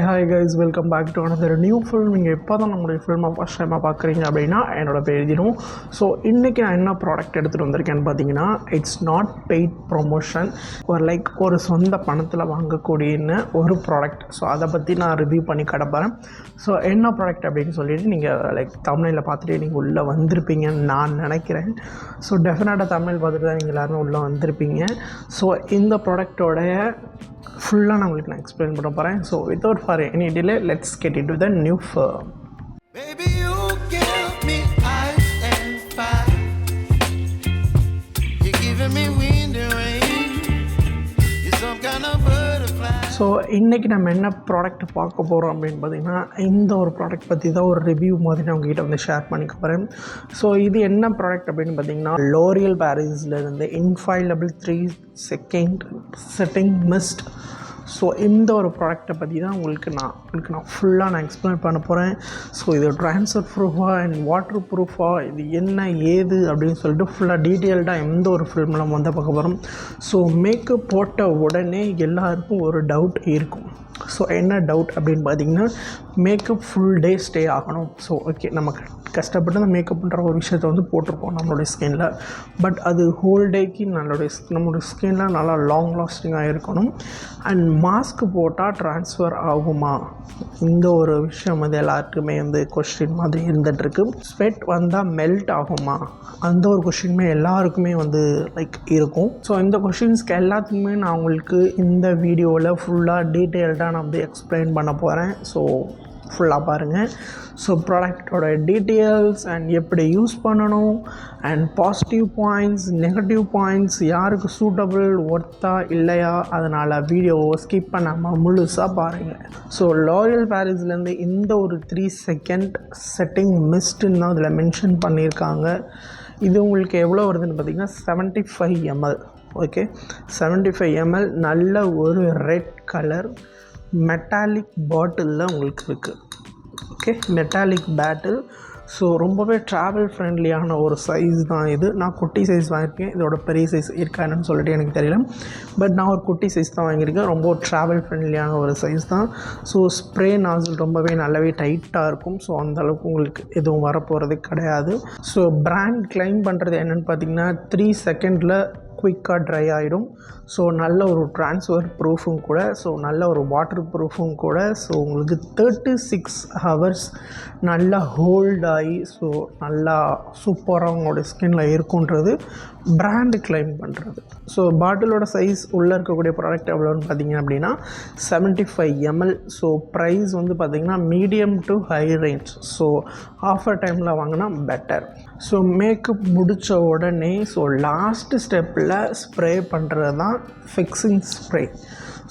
Hi guys, welcome back to another new film. நீங்கள் இப்போ தான் நம்மளுடைய ஃபில்மை ஃபஸ்ட் டைமாக பார்க்குறீங்க அப்படின்னா என்னோட பேர் எழுதிடும். ஸோ இன்றைக்கி நான் என்ன ப்ராடக்ட் எடுத்துகிட்டு வந்திருக்கேன்னு பார்த்தீங்கன்னா, இட்ஸ் நாட் பெய்ட் ப்ரொமோஷன், ஒரு சொந்த பணத்தில் வாங்கக்கூடியன்னு ஒரு ப்ராடக்ட். ஸோ அதை பற்றி நான் ரிவ்யூ பண்ணி கிடப்பேன். ஸோ என்ன ப்ராடக்ட் அப்படின்னு சொல்லிட்டு நீங்கள் தமிழில் பார்த்துட்டு நீங்கள் உள்ளே வந்திருப்பீங்கன்னு நான் நினைக்கிறேன். ஸோ டெஃபினட்டாக தமிழ் பார்த்துட்டு தான் நீங்கள் எல்லோரும் உள்ளே வந்திருப்பீங்க. ஸோ இந்த ப்ராடக்டோடைய ஃபுல்லாக நான் உங்களுக்கு எக்ஸ்பிளைன் பண்ண போகிறேன். So without for any delay let's get into the new film. So இன்றைக்கி நம்ம என்ன ப்ராடக்ட் பார்க்க போகிறோம் அப்படின்னு பார்த்தீங்கன்னா, இந்த ஒரு ப்ராடக்ட் பற்றி தான் ஒரு ரிவ்யூ மாதிரி நான் உங்ககிட்ட வந்து ஷேர் பண்ணிக்க போகிறேன். ஸோ இது என்ன ப்ராடக்ட் அப்படின்னு பார்த்தீங்கன்னா, லோரியல் பாரிஸ்லேருந்து infallible 3 second setting mist. So இந்த ஒரு ப்ராடக்டை பற்றி தான் உங்களுக்கு நான் ஃபுல்லாக எக்ஸ்பிளைன் பண்ண போகிறேன். ஸோ இது ட்ரான்ஸ்ஃபர் ப்ரூஃபாக அண்ட் வாட்டர் ப்ரூஃபாக இது என்ன ஏது அப்படின்னு சொல்லிட்டு ஃபுல்லாக டீட்டெயில்டாக எந்த ஒரு ஃபில்மில் நம்ம வந்து பார்க்க போகிறோம். ஸோ மேக்கப் போட்ட உடனே எல்லாருக்கும் ஒரு டவுட் இருக்கும். ஸோ என்ன டவுட் அப்படின்னு பார்த்தீங்கன்னா, மேக்கப் ஃபுல் டே ஸ்டே ஆகணும். ஸோ ஓகே, நம்ம கஷ்டப்பட்டு அந்த மேக்கப்ன்ற ஒரு விஷயத்தை வந்து போட்டிருப்போம் நம்மளுடைய ஸ்கின்னில். பட் அது ஹோல் டேக்கு நம்மளுடைய ஸ்கின்னில் நல்லா லாங் லாஸ்டிங்காக இருக்கணும். அண்ட் மாஸ்க் போட்டால் ட்ரான்ஸ்ஃபர் ஆகுமா, இந்த ஒரு விஷயம் வந்து எல்லாருக்குமே வந்து கொஸ்டின் மாதிரி இருந்துகிட்ருக்கு. ஸ்வெட் வந்தால் மெல்ட் ஆகுமா, அந்த ஒரு கொஸ்டினுமே எல்லாருக்குமே வந்து இருக்கும். ஸோ இந்த கொஸ்டின்ஸ்க்கு எல்லாத்துக்குமே நான் உங்களுக்கு இந்த வீடியோவில் ஃபுல்லாக டீட்டெயில்டாக நான் வந்து எக்ஸ்பிளைன் பண்ண போகிறேன். ஸோ ஃபுல்லாக பாருங்கள். ஸோ ப்ராடக்டோட டீட்டெயில்ஸ் அண்ட் எப்படி யூஸ் பண்ணணும் and positive points, negative points, யாருக்கு சூட்டபிள், ஒர்த்தா இல்லையா, அதனால் வீடியோவை ஸ்கிப் பண்ணாமல் முழுசாக பாருங்கள். ஸோ லோரியல் பாரிஸ்லேருந்து இந்த ஒரு 3 செகண்ட் செட்டிங் மிஸ்ட்டுன்னு தான் அதில் மென்ஷன் பண்ணியிருக்காங்க. இது உங்களுக்கு எவ்வளோ வருதுன்னு பார்த்தீங்கன்னா 75 ml. ஓகே, 75 ml நல்ல ஒரு ரெட் கலர் மெட்டாலிக் பாட்டிலில் உங்களுக்கு இருக்குது. ஓகே, மெட்டாலிக் பாட்டில். ஸோ ரொம்பவே ட்ராவல் ஃப்ரெண்ட்லியான ஒரு சைஸ் தான் இது. நான் குட்டி சைஸ் வாங்கியிருக்கேன். இதோட பெரிய சைஸ் இருக்கான்னு சொல்லிட்டு எனக்கு தெரியல. பட் நான் ஒரு குட்டி சைஸ் தான் வாங்கியிருக்கேன். ரொம்ப ட்ராவல் ஃப்ரெண்ட்லியான ஒரு சைஸ் தான். ஸோ ஸ்ப்ரே நாசில் ரொம்பவே நல்லாவே டைட்டாக இருக்கும். ஸோ அந்தளவுக்கு உங்களுக்கு எதுவும் வரப்போகிறது கிடையாது. ஸோ பிராண்ட் கிளைம் பண்ணுறது என்னென்னு பார்த்தீங்கன்னா, 3 செகண்டில் குயிக்காக ட்ரை ஆகிடும். ஸோ நல்ல ஒரு ட்ரான்ஸ்ஃபர் ப்ரூஃபும் கூட, ஸோ நல்ல ஒரு வாட்டர் ப்ரூஃபும் கூட. ஸோ உங்களுக்கு 36 ஹவர்ஸ் நல்லா ஹோல்ட் ஆகி ஸோ நல்லா சூப்பராக உங்களோட ஸ்கின்னில் இருக்குன்றது பிராண்டு கிளைம் பண்ணுறது. ஸோ பாட்டிலோட சைஸ் உள்ளே இருக்கக்கூடிய ப்ராடக்ட் எவ்வளோன்னு பார்த்தீங்க அப்படின்னா 75 ml. ஸோ ப்ரைஸ் வந்து பார்த்திங்கன்னா medium to high range. So offer டைமில் வாங்கினா பெட்டர். ஸோ மேக்கப் முடித்த உடனே ஸோ லாஸ்ட்டு ஸ்டெப்பில் ஸ்ப்ரே பண்ணுறது தான் ஃபிக்ஸிங் ஸ்ப்ரே.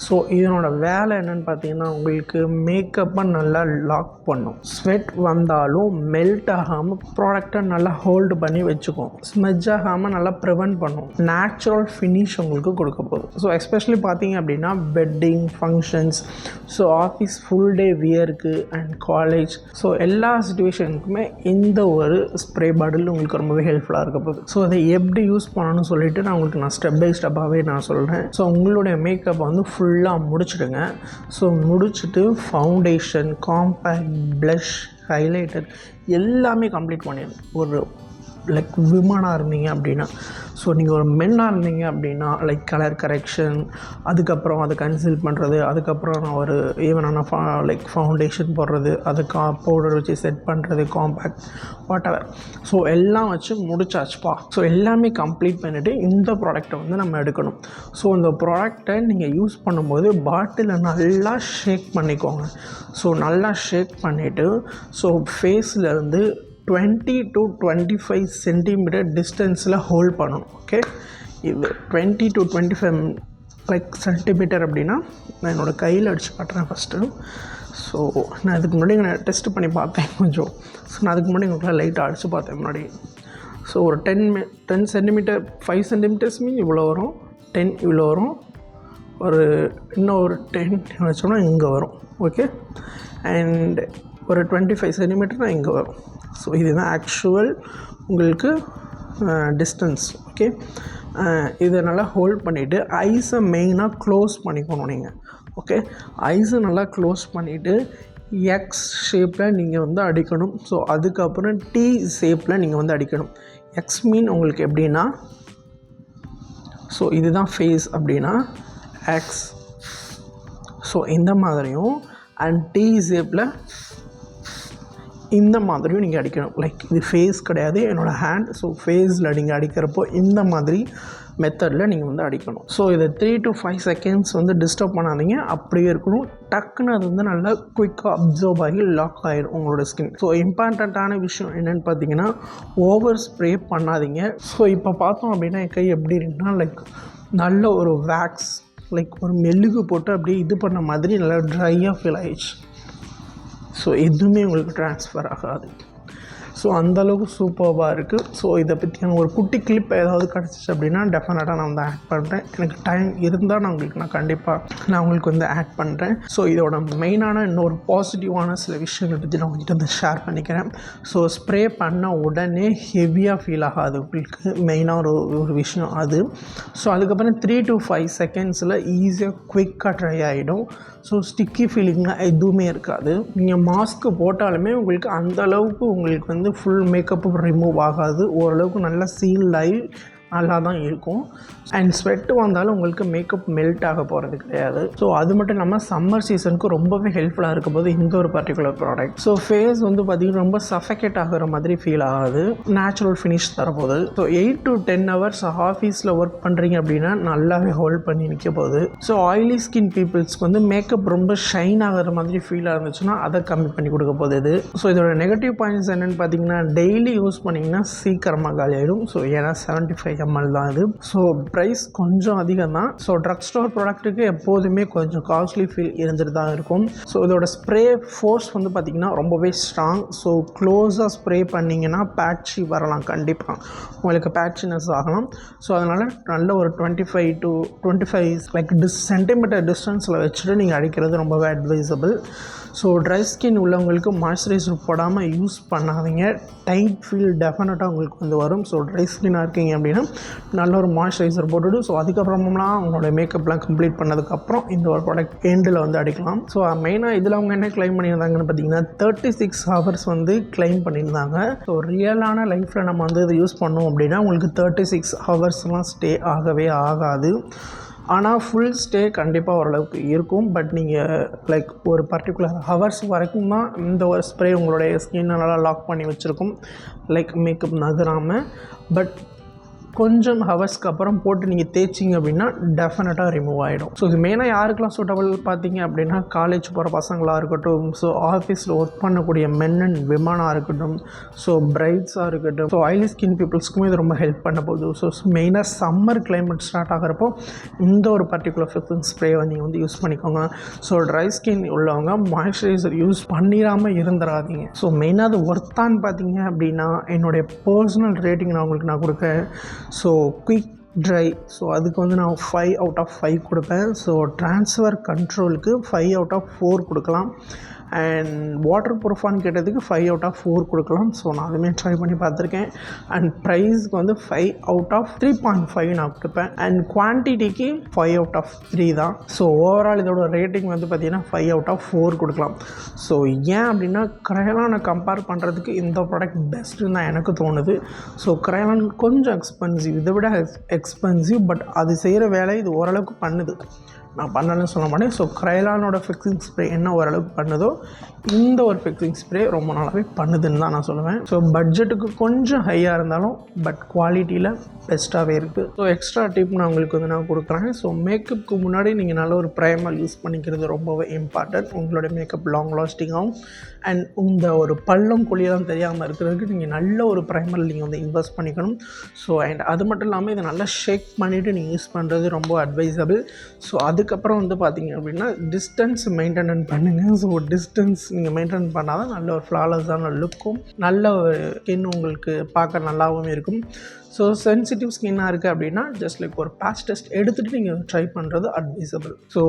ஸோ இதனோட வேலை என்னென்னு பார்த்தீங்கன்னா, உங்களுக்கு மேக்கப்பை நல்லா லாக் பண்ணும். ஸ்வெட் வந்தாலும் மெல்ட் ஆகாமல் ப்ராடக்டை நல்லா ஹோல்டு பண்ணி வச்சுக்கும். ஸ்மெஜ் ஆகாமல் நல்லா ப்ரிவென்ட் பண்ணும். நேச்சுரல் ஃபினிஷ் உங்களுக்கு கொடுக்க போகுது. ஸோ எஸ்பெஷலி பார்த்தீங்க அப்படின்னா wedding functions, so office full day வியருக்கு அண்ட் காலேஜ், ஸோ எல்லா சிச்சுவேஷனுக்குமே இந்த ஒரு ஸ்ப்ரே பாட்டில் உங்களுக்கு ரொம்பவே ஹெல்ப்ஃபுல்லாக இருக்க போகுது. ஸோ அதை எப்படி யூஸ் பண்ணணும்னு சொல்லிட்டு நான் ஸ்டெப் பை ஸ்டெப்பாகவே நான் சொல்கிறேன். ஸோ உங்களுடைய மேக்கப்பை வந்து ஃபுல்லாக முடிச்சுடுங்க. ஸோ முடிச்சுட்டு ஃபவுண்டேஷன், காம்பேக்ட், ப்ளஷ், ஹைலைட்டர் எல்லாமே கம்ப்ளீட் பண்ணிடணும். ஒரு விமனாக இருந்தீங்க அப்படின்னா, ஸோ நீங்கள் ஒரு மென்னாக இருந்தீங்க அப்படின்னா கலர் கரெக்ஷன், அதுக்கப்புறம் அதை கன்சீல் பண்ணுறது, அதுக்கப்புறம் நான் ஒரு ஈவனான ஃபவுண்டேஷன் போடுறது, அதுக்கு பவுடர் வச்சு செட் பண்ணுறது, காம்பேக்ட், வாட் எவர். ஸோ எல்லாம் வச்சு முடிச்சாச்சுப்பா. ஸோ எல்லாமே கம்ப்ளீட் பண்ணிவிட்டு இந்த ப்ராடக்டை வந்து நம்ம எடுக்கணும். ஸோ இந்த ப்ராடக்டை நீங்கள் யூஸ் பண்ணும்போது பாட்டிலை நல்லா ஷேக் பண்ணிக்கோங்க. ஸோ நல்லா ஷேக் பண்ணிவிட்டு ஸோ ஃபேஸ்லேருந்து 20 to 25 சென்டிமீட்டர் டிஸ்டன்ஸில் ஹோல்ட் பண்ணணும். ஓகே, இது 20 to 25 சென்டிமீட்டர் அப்படின்னா நான் என்னோடய கையில் அடித்து காட்டுறேன் ஃபஸ்ட்டு. ஸோ நான் இதுக்கு முன்னாடி நான் டெஸ்ட் பண்ணி பார்த்தேன் கொஞ்சம். ஸோ நான் அதுக்கு முன்னாடி உங்களுக்கு லைட்டாக அடித்து பார்த்தேன் முன்னாடி. ஸோ ஒரு 10 சென்டிமீட்டர், 5 சென்டிமீட்டர்ஸ் மீன் இவ்வளோ வரும், 10 இவ்வளோ வரும், இன்னும் ஒரு 10 வச்சோம்னா இங்கே வரும். ஓகே, அண்ட் ஒரு 25 சென்டிமீட்டர் இங்கே வரும். ஸோ இதுதான் ஆக்சுவல் உங்களுக்கு டிஸ்டன்ஸ். ஓகே, இதை நல்லா ஹோல்ட் பண்ணிவிட்டு ஐஸை மெயினாக க்ளோஸ் பண்ணிக்கணும். நீங்கள் ஓகே, ஐஸை நல்லா க்ளோஸ் பண்ணிவிட்டு எக்ஸ் ஷேப்பில் நீங்கள் வந்து அடிக்கணும். ஸோ அதுக்கப்புறம் டி ஷேப்பில் நீங்கள் வந்து அடிக்கணும். எக்ஸ் மீன் உங்களுக்கு எப்படின்னா, ஸோ இதுதான் ஃபேஸ் அப்படின்னா எக்ஸ். ஸோ இந்த மாதிரியும் அண்ட் டி ஷேப்பில் இந்த மாதிரியும் நீங்கள் அடிக்கணும். லைக் இது ஃபேஸ் கிடையாது, என்னோடய ஹேண்ட். ஸோ ஃபேஸில் நீங்கள் அடிக்கிறப்போ இந்த மாதிரி மெத்தடில் நீங்கள் வந்து அடிக்கணும். ஸோ இதை 3 to 5 செகண்ட்ஸ் வந்து டிஸ்டர்ப் பண்ணாதீங்க, அப்படியே இருக்கணும். டக்குன்னு அது வந்து நல்லா குயிக்காக அப்சர்வ் ஆகி லாக் ஆகிடும் உங்களோட ஸ்கின். ஸோ இம்பார்ட்டண்ட்டான விஷயம் என்னென்னு பார்த்தீங்கன்னா, ஓவர் ஸ்ப்ரே பண்ணாதீங்க. ஸோ இப்போ பார்த்தோம் அப்படின்னா என் கை எப்படி இருக்குன்னா, லைக் நல்ல ஒரு வேக்ஸ், லைக் ஒரு மெழுகு போட்டு அப்படியே இது பண்ண மாதிரி நல்லா ட்ரையாக ஃபீல் ஆகிடுச்சு. ஸோ எதுவுமே உங்களுக்கு ட்ரான்ஸ்ஃபர் ஆகாது. ஸோ அந்தளவுக்கு சூப்பர்பாக இருக்குது. ஸோ இதை பற்றியான ஒரு குட்டி கிளிப் ஏதாவது கிடச்சிச்சு அப்படின்னா டெஃபினட்டாக நான் வந்து ஆட் பண்ணுறேன். எனக்கு டைம் இருந்தால் நான் கண்டிப்பாக உங்களுக்கு வந்து ஆட் பண்ணுறேன். ஸோ இதோட மெயினான இன்னொரு பாசிட்டிவான சில விஷயங்களை பற்றி நான் உங்கள்கிட்ட வந்து ஷேர் பண்ணிக்கிறேன். ஸோ ஸ்ப்ரே பண்ண உடனே ஹெவியாக ஃபீல் ஆகாது உங்களுக்கு, மெயினாக ஒரு விஷயம் அது. ஸோ அதுக்கப்புறம் 3 to 5 செகண்ட்ஸில் ஈஸியாக குயிக்காக ட்ரை ஆகிடும். ஸோ ஸ்டிக்கி ஃபீலிங்லாம் எதுவுமே இருக்காது. நீங்கள் மாஸ்க்கு போட்டாலுமே உங்களுக்கு அந்தளவுக்கு உங்களுக்கு வந்து ஃபுல் மேக்கப்பும் ரிமூவ் ஆகாது. ஓரளவுக்கு நல்லா சீல் ஆகி நல்லா தான் இருக்கும். அண்ட் ஸ்வெட்டு வந்தாலும் உங்களுக்கு மேக்கப் மெல்ட் ஆக போகிறது கிடையாது. ஸோ அது மட்டும் இல்லாமல் சம்மர் சீசனுக்கு ரொம்பவே ஹெல்ப்ஃபுல்லாக இருக்கும் போது இந்த ஒரு பர்டிகுலர் ப்ராடக்ட். ஸோ ஃபேஸ் வந்து பார்த்திங்கன்னா ரொம்ப சஃபகேட் ஆகிற மாதிரி ஃபீல் ஆகாது, நேச்சுரல் ஃபினிஷ் தரப்போகுது. ஸோ 8 to 10 ஹவர்ஸ் ஆஃபீஸில் ஒர்க் பண்ணுறீங்க அப்படின்னா நல்லாவே ஹோல்ட் பண்ணி நிற்க போகுது. ஸோ ஆயிலி ஸ்கின் பீப்புள்ஸ்க்கு வந்து மேக்கப் ரொம்ப ஷைன் ஆகிற மாதிரி ஃபீலாக இருந்துச்சுன்னா அதை கம்மி பண்ணி கொடுக்க போகுது இது. ஸோ இதோட நெகட்டிவ் பாயிண்ட்ஸ் என்னென்னு பார்த்தீங்கன்னா, டெய்லி யூஸ் பண்ணிங்கன்னா சீக்கிரமாக காலி ஆகிடும். ஸோ ஏன்னா 75 ml தான் இது. ஸோ ப்ரைஸ் கொஞ்சம் அதிகம் தான். ஸோ ட்ரக் ஸ்டோர் ப்ராடக்ட்டுக்கு எப்போதுமே கொஞ்சம் காஸ்ட்லி ஃபீல் இருந்துட்டு தான் இருக்கும். ஸோ இதோட ஸ்ப்ரே ஃபோர்ஸ் வந்து பார்த்திங்கன்னா ரொம்பவே ஸ்ட்ராங். ஸோ க்ளோஸாக ஸ்ப்ரே பண்ணிங்கன்னா பேட்சி வரலாம், கண்டிப்பாக உங்களுக்கு பேட்சினஸ் ஆகலாம். ஸோ அதனால் நல்ல ஒரு 25 to 25 லைக் சென்டிமீட்டர் டிஸ்டன்ஸில் வச்சுட்டு நீங்கள் அடிக்கிறது ரொம்பவே அட்வைசபிள். ஸோ ட்ரை ஸ்கின் உள்ளவங்களுக்கு மாய்ஸ்சரைசர் போடாமல் யூஸ் பண்ணாதீங்க. டைட் ஃபீல் டெஃபினட்டாக உங்களுக்கு வந்து வரும். ஸோ ட்ரை ஸ்கின்னாக இருக்கீங்க அப்படின்னா நல்ல ஒரு மாய்ஸ்சரைசர் போட்டுவிட்டு ஸோ அதுக்கப்புறமெல்லாம் அவங்களோட மேக்கப்லாம் கம்ப்ளீட் பண்ணதுக்கப்புறம் இந்த ஒரு ப்ராடக்ட் எண்டில் வந்து அடிக்கலாம். ஸோ மெயினாக இதில் அவங்க என்ன கிளைம் பண்ணியிருந்தாங்கன்னு பார்த்தீங்கன்னா 36 ஹவர்ஸ் வந்து கிளைம் பண்ணியிருந்தாங்க. ஸோ ரியலான லைஃப்பில் நம்ம வந்து இதை யூஸ் பண்ணோம் அப்படின்னா உங்களுக்கு 36 ஹவர்ஸ்லாம் ஸ்டே ஆகவே ஆகாது. ஆனால் ஃபுல் ஸ்டே கண்டிப்பாக ஓரளவுக்கு இருக்கும். பட் நீங்கள் லைக் ஒரு பர்டிகுலர் ஹவர்ஸ் வரைக்கும் தான் இந்த ஒரு ஸ்ப்ரே உங்களுடைய ஸ்கின்னை நல்லா லாக் பண்ணி வச்சுருக்கும், லைக் மேக்கப் நகராமல். பட் கொஞ்சம் ஹவர்ஸ்க்கு அப்புறம் போட்டு நீங்கள் தேய்ச்சிங்க அப்படின்னா டெஃபினட்டாக ரிமூவ் ஆகிடும். ஸோ இது மெயினாக யாருக்கெல்லாம் சூட்டபிள் பார்த்தீங்க அப்படின்னா, காலேஜ் போகிற பசங்களாக இருக்கட்டும், ஸோ ஆஃபீஸில் ஒர்க் பண்ணக்கூடிய மென் அண்ட் விமனாக இருக்கட்டும், ஸோ பிரைட்ஸாக இருக்கட்டும், ஸோ ஆயிலி ஸ்கின் பீப்புள்ஸ்க்குமே இது ரொம்ப ஹெல்ப் பண்ண போகுது. ஸோ மெயினாக சம்மர் கிளைமேட் ஸ்டார்ட் ஆகிறப்போ இந்த ஒரு பர்டிகுலர் ஃபிஃப்டின் ஸ்ப்ரேவை நீங்கள் வந்து யூஸ் பண்ணிக்கோங்க. ஸோ ட்ரை ஸ்கின் உள்ளவங்க மாய்ஸ்சரைசர் யூஸ் பண்ணிடாமல் இருந்துடாதீங்க. ஸோ மெயினாக அது ஒர்த்தான்னு பார்த்தீங்க அப்படின்னா என்னுடைய பர்சனல் ரேட்டிங் நான் உங்களுக்கு கொடுக்கேன். ஸோ குயிக் ட்ரை, ஸோ அதுக்கு வந்து நான் 5 out of 5 கொடுப்பேன். ஸோ ட்ரான்ஸ்ஃபர் கண்ட்ரோலுக்கு 5 out of 4 கொடுக்கலாம். அண்ட் வாட்டர் ப்ரூஃபான்னு கேட்டதுக்கு 5 out of 4 கொடுக்கலாம். ஸோ நான் அதுவுமே ட்ரை பண்ணி பார்த்துருக்கேன். அண்ட் ப்ரைஸ்க்கு வந்து 5 out of 3.5 நான் கொடுப்பேன். அண்ட் குவான்டிட்டிக்கு 5 out of 3 தான். ஸோ ஓவரால் இதோட ரேட்டிங் வந்து பார்த்திங்கன்னா 5 out of 4 கொடுக்கலாம். ஸோ ஏன் அப்படின்னா க்ரையாலானை கம்பேர் பண்ணுறதுக்கு இந்த ப்ராடக்ட் பெஸ்ட்டுன்னு தான் எனக்கு தோணுது. ஸோ க்ரையாலான் கொஞ்சம் எக்ஸ்பென்சிவ், இதை விட எக்ஸ்பென்சிவ், பட் அது செய்கிற வேலை இது ஓரளவுக்கு பண்ணுது. நான் பண்ணலன்னு சொல்ல மாட்டேன். ஸோ க்ரையாலானோட ஃபிக்ஸிங் ஸ்ப்ரே என்ன ஓரளவுக்கு பண்ணுதோ இந்த ஒரு ஃபிக்ஸிங் ஸ்ப்ரே ரொம்ப நாளாகவே பண்ணுதுன்னு தான் நான் சொல்லுவேன். ஸோ பட்ஜெட்டுக்கு கொஞ்சம் ஹையாக இருந்தாலும் பட் குவாலிட்டியில் பெஸ்ட்டாகவே இருக்குது. ஸோ எக்ஸ்ட்ரா டிப் நான் உங்களுக்கு வந்து நான் கொடுக்குறேன். ஸோ மேக்கப்புக்கு முன்னாடி நீங்கள் நல்ல ஒரு ப்ரைமர் யூஸ் பண்ணிக்கிறது ரொம்பவே இம்பார்ட்டன்ட். உங்களோட மேக்கப் லாங் லாஸ்டிங்காகவும் அண்ட் இந்த ஒரு பள்ளம் குழியெல்லாம் தெரியாமல் இருக்கிறதுக்கு நீங்கள் நல்ல ஒரு ப்ரைமர் நீங்கள் வந்து இன்வெஸ்ட் பண்ணிக்கணும். ஸோ அண்ட் அது மட்டும் இல்லாமல் இதை நல்லா ஷேக் பண்ணிவிட்டு நீங்கள் யூஸ் பண்ணுறது ரொம்ப அட்வைசபிள். ஸோ அதுக்கப்புறம் வந்து பார்த்திங்க அப்படின்னா டிஸ்டன்ஸ் மெயின்டைன் பண்ணுங்கள். ஸோ டிஸ்டன்ஸ் நீங்கள் மெயின்டைன் பண்ணால் தான் நல்ல ஒரு ஃப்ளாலஸான லுக்கும் நல்ல ஒரு ஸ்கின் உங்களுக்கு பார்க்க நல்லாவும் இருக்கும். ஸோ சென்சிட்டிவ் ஸ்கின்னாக இருக்குது அப்படின்னா ஜஸ்ட் லைக் ஒரு பேட்ச் டெஸ்ட் எடுத்துகிட்டு நீங்கள் ட்ரை பண்ணுறது அட்வைசபிள். ஸோ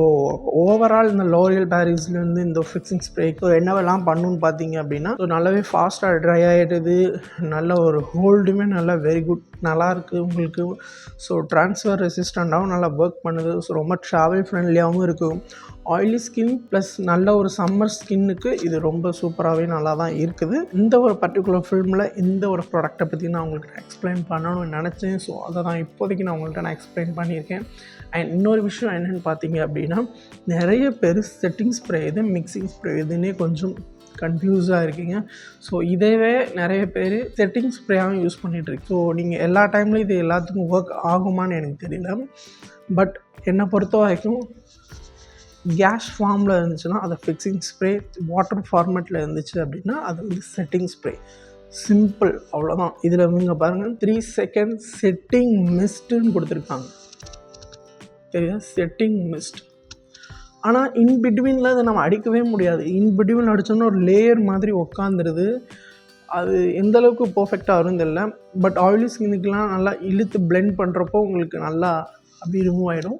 ஓவரால் இந்த லோரியல் பாரிஸ்லேருந்து இந்த ஃபிக்ஸிங் ஸ்ப்ரே ஸோ என்னவெல்லாம் பண்ணணுன்னு பார்த்தீங்க அப்படின்னா, ஸோ நல்லாவே ஃபாஸ்ட்டாக ட்ரை ஆகிடுது, நல்ல ஒரு ஹோல்டுமே நல்லா வெரி குட் நல்லாயிருக்கு உங்களுக்கு. ஸோ ட்ரான்ஸ்ஃபர் ரெசிஸ்டண்ட்டாகவும் நல்லா ஒர்க் பண்ணுது. ஸோ ரொம்ப ட்ராவல் ஃப்ரெண்ட்லியாகவும் இருக்குது. ஆயிலி ஸ்கின் ப்ளஸ் நல்ல ஒரு சம்மர் ஸ்கின்னுக்கு இது ரொம்ப சூப்பராகவே நல்லா தான் இருக்குது. இந்த ஒரு பர்டிகுலர் ஃபில்மில் இந்த ஒரு ப்ராடக்ட்டை பற்றி நான் உங்களுக்கு எக்ஸ்பிளைன் பண்ணணும்னு நினச்சேன். ஸோ அதை தான் இப்போதைக்கு நான் உங்கள்கிட்ட எக்ஸ்பிளைன் பண்ணியிருக்கேன். அண்ட் இன்னொரு விஷயம் என்னென்னு பார்த்தீங்க அப்படின்னா, நிறைய பேர் செட்டிங் ஸ்ப்ரே இது மிக்சிங் ஸ்ப்ரே இதுன்னே கொஞ்சம் கன்ஃபியூஸாக இருக்கீங்க. ஸோ இதேவே நிறைய பேர் செட்டிங் ஸ்ப்ரேயாகவும் யூஸ் பண்ணிகிட்ருக்கு. ஸோ நீங்கள் எல்லா டைம்லையும் இது எல்லாத்துக்கும் ஒர்க் ஆகுமான்னு எனக்கு தெரியல. பட் என்னை பொறுத்த வரைக்கும் கேஷ் ஃபார்மில் இருந்துச்சுன்னா அதை ஃபிக்ஸிங் ஸ்ப்ரே, வாட்டர் ஃபார்மேட்டில் இருந்துச்சு அப்படின்னா அது வந்து செட்டிங் ஸ்ப்ரே. சிம்பிள், அவ்வளோதான். இதில் இவங்க பாருங்கள் 3 செகண்ட் செட்டிங் மிஸ்ட்டுன்னு கொடுத்துருக்காங்க. சரியா, செட்டிங் மிஸ்ட். ஆனால் இன்பிட்வீனில் அதை நம்ம அடிக்கவே முடியாது. இன்பிட்வீன் அடித்தோம்னா ஒரு லேயர் மாதிரி உட்காந்துருது. அது எந்தளவுக்கு பர்ஃபெக்டாக வரும் தெரியல. பட் ஆயிலி ஸ்கின்னுக்கெலாம் நல்லா இழுத்து பிளெண்ட் பண்ணுறப்போ உங்களுக்கு நல்லா அப்படி ரிமூவ் ஆகிடும்.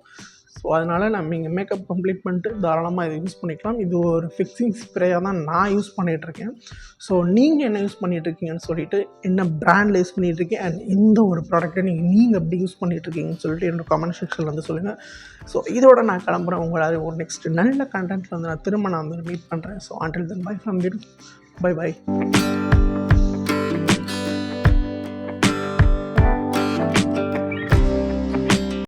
ஸோ அதனால் நம்ம இங்கே மேக்கப் கம்ப்ளீட் பண்ணிட்டு தாராளமாக இதை யூஸ் பண்ணிக்கலாம். இது ஒரு ஃபிக்ஸிங் ஸ்ப்ரேயாக தான் நான் யூஸ் பண்ணிகிட்ருக்கேன். ஸோ நீங்கள் என்ன யூஸ் பண்ணிகிட்ருக்கீங்கன்னு சொல்லிவிட்டு, என்ன ப்ராண்டில் யூஸ் பண்ணிகிட்ருக்கீங்க அண்ட் இந்த ஒரு ப்ராடக்ட்டை நீங்கள் எப்படி யூஸ் பண்ணிகிட்ருக்கீங்கன்னு சொல்லிட்டு என்னோட கமெண்ட் செக்ஷனில் வந்து சொல்லுங்கள். ஸோ இதோட நான் கிளம்புறேன். உங்களால் ஒரு நெக்ஸ்ட் நல்ல கண்டென்ட்டில் வந்து நான் திரும்ப மீட் பண்ணுறேன். So until then by from வீடு. பை.